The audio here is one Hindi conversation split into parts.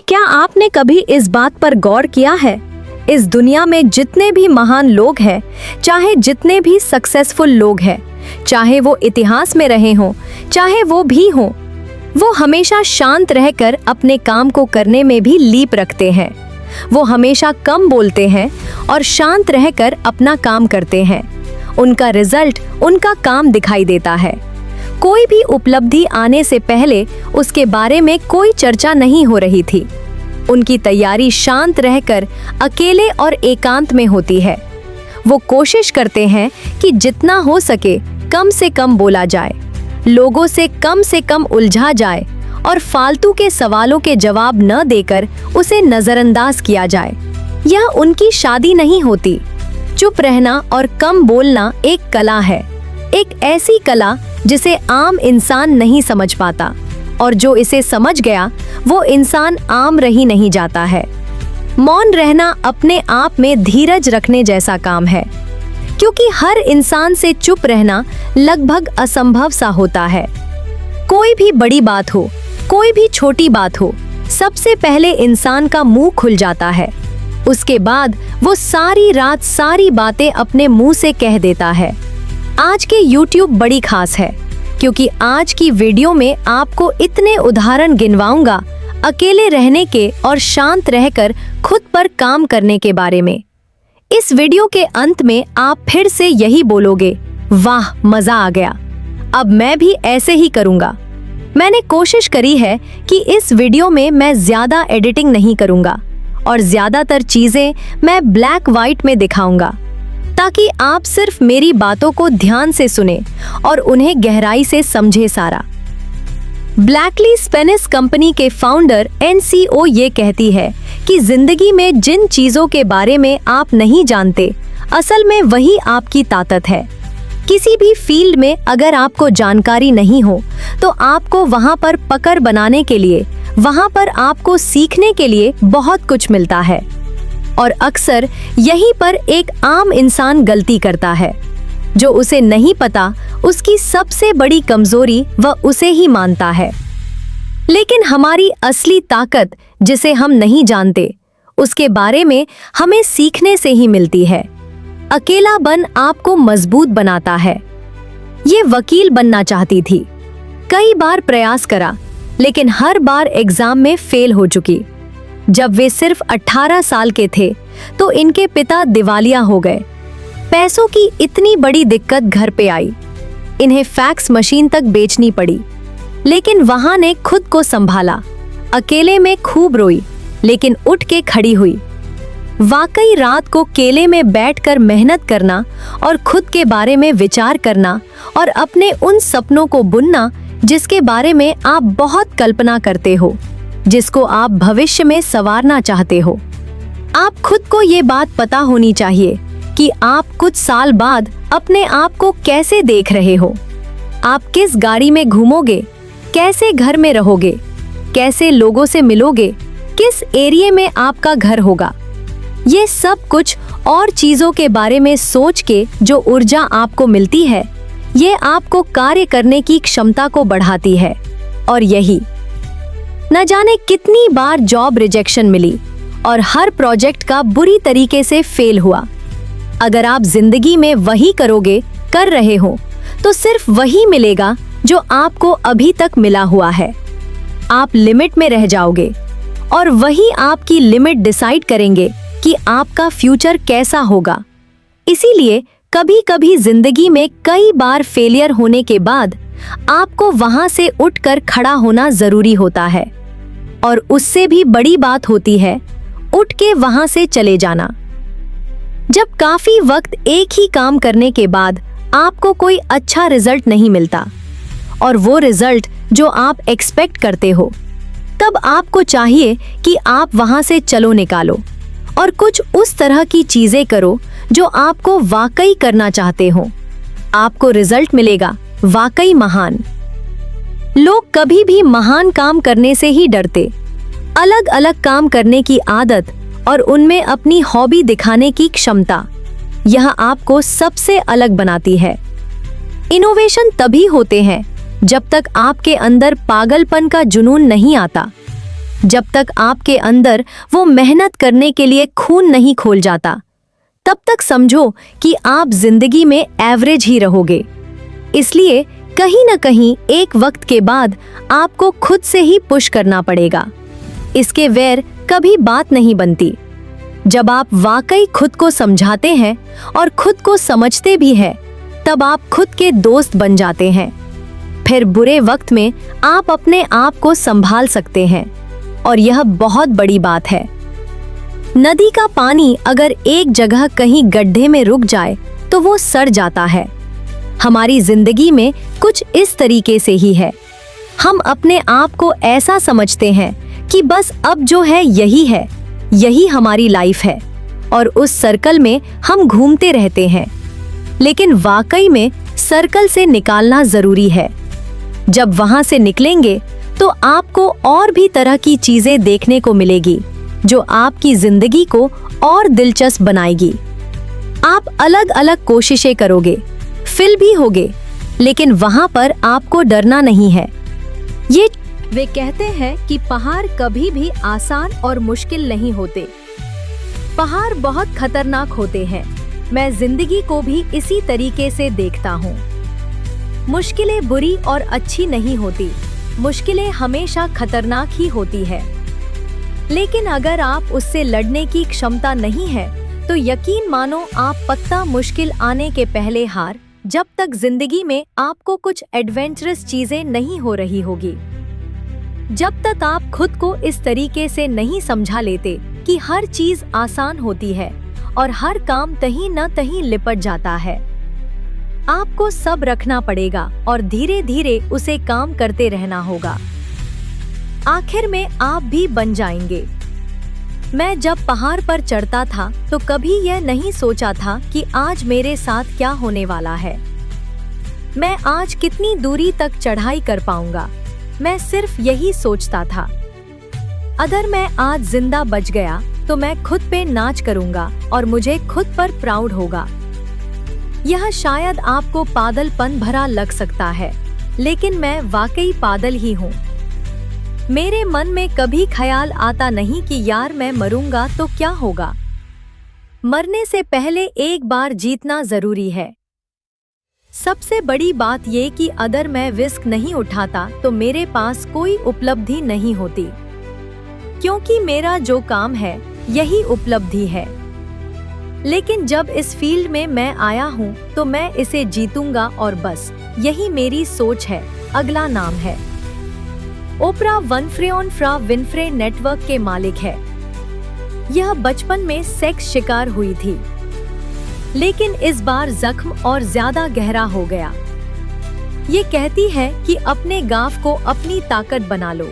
क्या आपने कभी इस बात पर गौर किया है, इस दुनिया में जितने भी महान लोग हैं, चाहे जितने भी सक्सेसफुल लोग हैं, चाहे वो इतिहास में रहे हों, चाहे वो भी हों, वो हमेशा शांत रहकर अपने काम को करने में भी लीप रखते हैं। वो हमेशा कम बोलते हैं और शांत रहकर अपना काम करते हैं। उनका रिजल्ट उनका काम दिखाई देता है। कोई भी उपलब्धि आने से पहले उसके बारे में कोई चर्चा नहीं हो रही थी। उनकी तैयारी शांत रहकर अकेले और एकांत में होती है। वो कोशिश करते हैं कि जितना हो सके कम से कम बोला जाए, लोगों से कम उलझा जाए और फालतू के सवालों के जवाब न देकर उसे नजरअंदाज किया जाए। यह उनकी शादी नहीं होती। चुप रहना और कम बोलना एक कला है, एक ऐसी कला जिसे आम इंसान नहीं समझ पाता, और जो इसे समझ गया वो इंसान आम रही नहीं जाता है। मौन रहना अपने आप में धीरज रखने जैसा काम है, क्योंकि हर इंसान से चुप रहना लगभग असंभव सा होता है। कोई भी बड़ी बात हो, कोई भी छोटी बात हो, सबसे पहले इंसान का मुंह खुल जाता है। उसके बाद वो सारी रात सारी बातें अपने मुंह से कह देता है। आज के YouTube बड़ी खास है, क्योंकि आज की वीडियो में आपको इतने उदाहरण गिनवाऊंगा अकेले रहने के और शांत रहकर खुद पर काम करने के बारे में। इस वीडियो के अंत में आप फिर से यही बोलोगे, वाह मजा आ गया, अब मैं भी ऐसे ही करूंगा। मैंने कोशिश करी है कि इस वीडियो में मैं ज्यादा एडिटिंग नहीं करूंगा और ज्यादातर चीजें मैं ब्लैक वाइट में दिखाऊंगा, ताकि आप सिर्फ मेरी बातों को ध्यान से सुने और उन्हें गहराई से समझे सारा। ब्लैकली स्पेनिस कंपनी के फाउंडर NCO ये कहती है कि जिंदगी में जिन चीजों के बारे में आप नहीं जानते, असल में वही आपकी ताकत है। किसी भी फील्ड में अगर आपको जानकारी नहीं हो, तो आपको वहां पर पकड़ बनाने के लिए, वहां पर आपको सीखने के लिए बहुत कुछ मिलता है। और अक्सर यहीं पर एक आम इंसान गलती करता है। जो उसे नहीं पता, उसकी सबसे बड़ी कमजोरी वह उसे ही मानता है। लेकिन हमारी असली ताकत, जिसे हम नहीं जानते, उसके बारे में हमें सीखने से ही मिलती है। अकेलापन आपको मजबूत बनाता है। ये वकील बनना चाहती थी, कई बार प्रयास करा, लेकिन हर बार एग्जाम में फेल हो चुकी। जब वे सिर्फ 18 साल के थे तो इनके पिता दिवालिया हो गए। पैसों की इतनी बड़ी दिक्कत घर पे आई, इन्हें फैक्स मशीन तक बेचनी पड़ी, लेकिन वहां ने खुद को संभाला। अकेले में खूब रोई, लेकिन उठ के खड़ी हुई। वाकई रात को केले में बैठकर मेहनत करना और खुद के बारे में विचार करना और अपने उन सपनों को बुनना जिसके बारे में आप बहुत कल्पना करते हो, जिसको आप भविष्य में संवारना चाहते हो। आप खुद को ये बात पता होनी चाहिए कि आप कुछ साल बाद अपने आप को कैसे देख रहे हो। आप किस गाड़ी में घूमोगे, कैसे घर में रहोगे, कैसे लोगों से मिलोगे, किस एरिया में आपका घर होगा। ये सब कुछ और चीजों के बारे में सोच के जो ऊर्जा आपको मिलती है, ये आपको कार्य करने की क्षमता को बढ़ाती है। और यही न जाने कितनी बार जॉब रिजेक्शन मिली और हर प्रोजेक्ट का बुरी तरीके से फेल हुआ। अगर आप जिंदगी में वही कर रहे हो, तो सिर्फ वही मिलेगा जो आपको अभी तक मिला हुआ है। आप लिमिट में रह जाओगे और वही आपकी लिमिट डिसाइड करेंगे कि आपका फ्यूचर कैसा होगा। इसीलिए कभी कभी जिंदगी में कई बार फेलियर होने के बाद आपको वहां से उठकर खड़ा होना जरूरी होता है। और उससे भी बड़ी बात होती है उठ के वहां से चले जाना। जब काफी वक्त एक ही काम करने के बाद आपको कोई अच्छा रिजल्ट नहीं मिलता, और वो रिजल्ट जो आप एक्सपेक्ट करते हो, तब आपको चाहिए कि आप वहां से चलो निकालो और कुछ उस तरह की चीजें करो जो आपको वाकई करना चाहते हो। आपको रिजल्ट मिलेगा वाकई महान। लोग कभी भी महान काम करने से ही डरते। अलग अलग काम करने की आदत और उनमें अपनी हॉबी दिखाने की क्षमता, यह आपको सबसे अलग बनाती है। इनोवेशन तभी होते हैं जब तक आपके अंदर पागलपन का जुनून नहीं आता। जब तक आपके अंदर वो मेहनत करने के लिए खून नहीं खोल जाता, तब तक समझो कि आप जिंदगी में एवरेज ही रहोगे। इसलिए कहीं न कहीं एक वक्त के बाद आपको खुद से ही पुश करना पड़ेगा। इसके वैर कभी बात नहीं बनती। जब आप वाकई खुद को समझाते हैं और खुद को समझते भी हैं, तब आप खुद के दोस्त बन जाते हैं। फिर बुरे वक्त में आप अपने आप को संभाल सकते हैं, और यह बहुत बड़ी बात है। नदी का पानी अगर एक जगह कहीं गड्ढे में रुक जाए तो वो सड़ जाता है। हमारी जिंदगी में कुछ इस तरीके से ही है। हम अपने आप को ऐसा समझते हैं कि बस अब जो है यही हमारी लाइफ है, और उस सर्कल में हम घूमते रहते हैं। लेकिन वाकई में सर्कल से निकालना जरूरी है। जब वहां से निकलेंगे तो आपको और भी तरह की चीजें देखने को मिलेगी, जो आपकी जिंदगी को और दिलचस्प बनाएगी। आप अलग अलग कोशिशें करोगे, फेल भी होगे, लेकिन वहां पर आपको डरना नहीं है। ये वे कहते हैं कि पहाड़ कभी भी आसान और मुश्किल नहीं होते। पहाड़ बहुत खतरनाक होते हैं। मैं जिंदगी को भी इसी तरीके से देखता हूँ। मुश्किलें बुरी और अच्छी नहीं होती, मुश्किलें हमेशा खतरनाक ही होती है। लेकिन अगर आप उससे लड़ने की क्षमता नहीं है, तो यकीन मानो आप पक्का मुश्किल आने के पहले हार, जब तक जिंदगी में आपको कुछ एडवेंचरस चीजें नहीं हो रही होगी। जब तक आप खुद को इस तरीके से नहीं समझा लेते कि हर चीज आसान होती है और हर काम तहीं न तहीं लिपट जाता है। आपको सब रखना पड़ेगा और धीरे धीरे उसे काम करते रहना होगा। आखिर में आप भी बन जाएंगे। मैं जब पहाड़ पर चढ़ता था तो कभी यह नहीं सोचा था कि आज मेरे साथ क्या होने वाला है। मैं आज कितनी दूरी तक चढ़ाई कर पाऊंगा, मैं सिर्फ यही सोचता था। अगर मैं आज जिंदा बच गया तो मैं खुद पे नाच करूंगा और मुझे खुद पर प्राउड होगा। यह शायद आपको पागलपन भरा लग सकता है, लेकिन मैं वाकई पागल ही हूँ। मेरे मन में कभी ख्याल आता नहीं कि यार मैं मरूंगा तो क्या होगा। मरने से पहले एक बार जीतना जरूरी है। सबसे बड़ी बात ये कि अगर मैं रिस्क नहीं उठाता तो मेरे पास कोई उपलब्धि नहीं होती, क्योंकि मेरा जो काम है यही उपलब्धि है। लेकिन जब इस फील्ड में मैं आया हूँ तो मैं इसे जीतूंगा, और बस यही मेरी सोच है। अगला नाम है ओपरा विनफ्रे नेटवर्क के मालिक है। यह बचपन में सेक्स शिकार हुई थी, लेकिन इस बार जख्म और ज्यादा गहरा हो गया। ये कहती है कि अपने गांव को अपनी ताकत बना लो।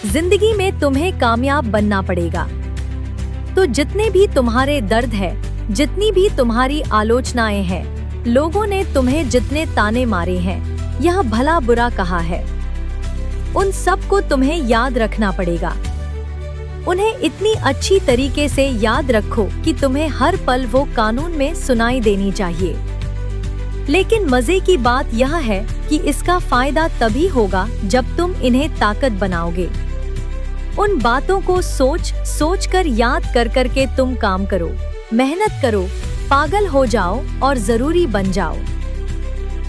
जिंदगी में तुम्हें कामयाब बनना पड़ेगा। तो जितने भी तुम्हारे दर्द है, जितनी भी तुम्हारी आलोचनाएं हैं, लोगों ने तुम्हें जितने ताने मारे हैं, यह भला बुरा कहा है, उन सब को तुम्हें याद रखना पड़ेगा। उन्हें इतनी अच्छी तरीके से याद रखो कि तुम्हें हर पल वो कानून में सुनाई देनी चाहिए। लेकिन मजे की बात यह है कि इसका फायदा तभी होगा जब तुम इन्हें ताकत बनाओगे। उन बातों को सोच कर याद कर कर के तुम काम करो, मेहनत करो, पागल हो जाओ और जरूरी बन जाओ।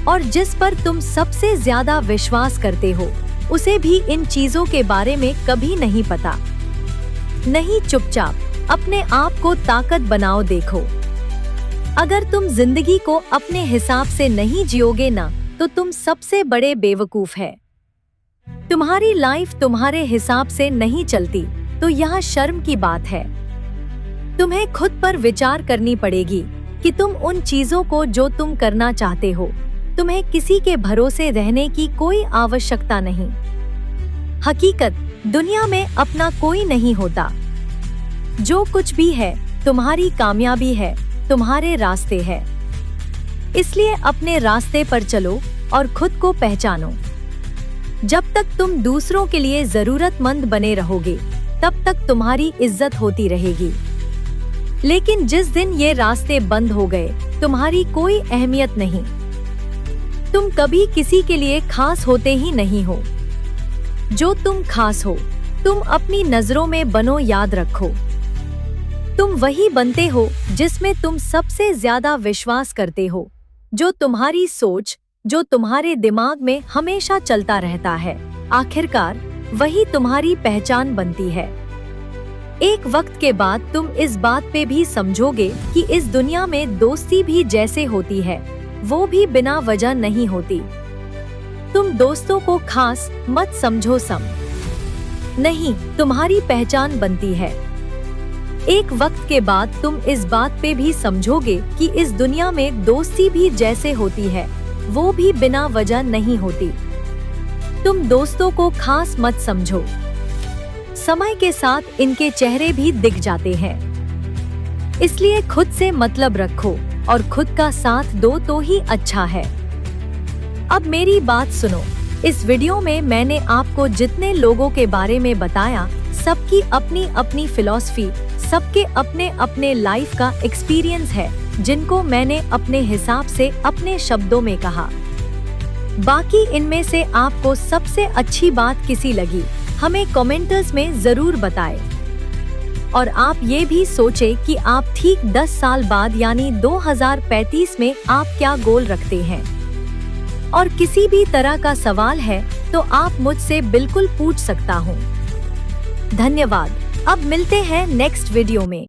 और जिस पर तुम सबसे ज्यादा विश्वास करते हो, उसे भी इन चीजों के बारे में कभी नहीं पता। नहीं, चुपचाप अपने आप को ताकत बनाओ। देखो, अगर तुम जिंदगी को अपने हिसाब से नहीं जियोगे ना, तो तुम सबसे बड़े बेवकूफ है। तुम्हारी लाइफ तुम्हारे हिसाब से नहीं चलती तो यह शर्म की बात है। तुम्हें खुद पर विचार करनी पड़ेगी कि तुम उन चीजों को जो तुम करना चाहते हो, तुम्हें किसी के भरोसे रहने की कोई आवश्यकता नहीं। हकीकत, दुनिया में अपना कोई नहीं होता। जो कुछ भी है तुम्हारी कामयाबी है, तुम्हारे रास्ते है। इसलिए अपने रास्ते पर चलो और खुद को पहचानो। जब तक तुम दूसरों के लिए जरूरतमंद बने रहोगे, तब तक तुम्हारी इज्जत होती रहेगी। लेकिन जिस दिन ये रास्ते बंद हो गए, तुम्हारी कोई अहमियत नहीं। तुम कभी किसी के लिए खास होते ही नहीं हो। जो तुम खास हो, तुम अपनी नजरों में बनो, याद रखो। तुम वही बनते हो जिसमें तुम सबसे ज्यादा विश्वास करते हो, जो तुम्हारी सोच, जो तुम्हारे दिमाग में हमेशा चलता रहता है, आखिरकार वही तुम्हारी पहचान बनती है। एक वक्त के बाद तुम इस बात पे भी समझोगे कि इस दुनिया में दोस्ती भी जैसे होती है, वो भी बिना वजह नहीं होती। तुम दोस्तों को खास मत समझो, नहीं, तुम्हारी पहचान बनती है। एक वक्त के बाद तुम इस बात पे भी समझोगे कि इस दुनिया में दोस्ती भी जैसे होती है, वो भी बिना वजह नहीं होती। तुम दोस्तों को खास मत समझो, समय के साथ इनके चेहरे भी दिख जाते हैं। इसलिए खुद से मतलब रखो और खुद का साथ दो तो ही अच्छा है। अब मेरी बात सुनो। इस वीडियो में मैंने आपको जितने लोगों के बारे में बताया, सबकी अपनी अपनी फिलॉसफी, सबके अपने अपने लाइफ का एक्सपीरियंस है, जिनको मैंने अपने हिसाब से अपने शब्दों में कहा। बाकी इनमें से आपको सबसे अच्छी बात किसी लगी, हमें कमेंट्स में जरूर बताएं। और आप ये भी सोचें कि आप ठीक 10 साल बाद यानी 2035 में आप क्या गोल रखते हैं। और किसी भी तरह का सवाल है तो आप मुझसे बिल्कुल पूछ सकता हूँ। धन्यवाद। अब मिलते हैं नेक्स्ट वीडियो में।